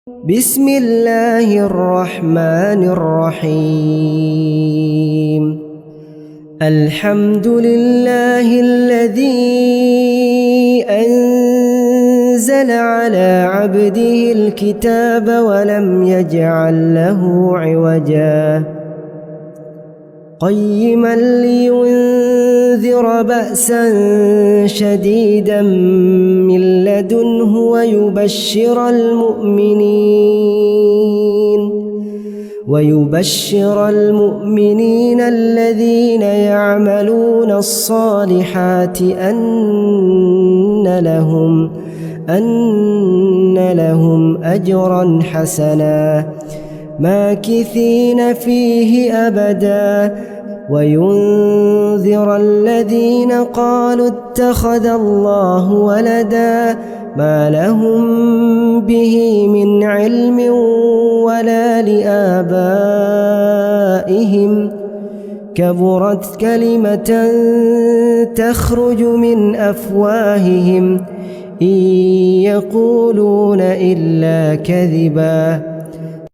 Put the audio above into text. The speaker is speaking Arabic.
بسم الله الرحمن الرحيم. الحمد لله الذي أنزل على عبده الكتاب ولم يجعل له عوجا قيما لينذر بأسا شديدا من لدنه ويبشر المؤمنين الذين يعملون الصالحات أن لهم أجرا حسنا ماكثين فيه أبدا وينذر الذين قالوا اتخذ الله ولدا ما لهم به من علم ولا لآبائهم كبرت كلمة تخرج من أفواههم إن يقولون إلا كذبا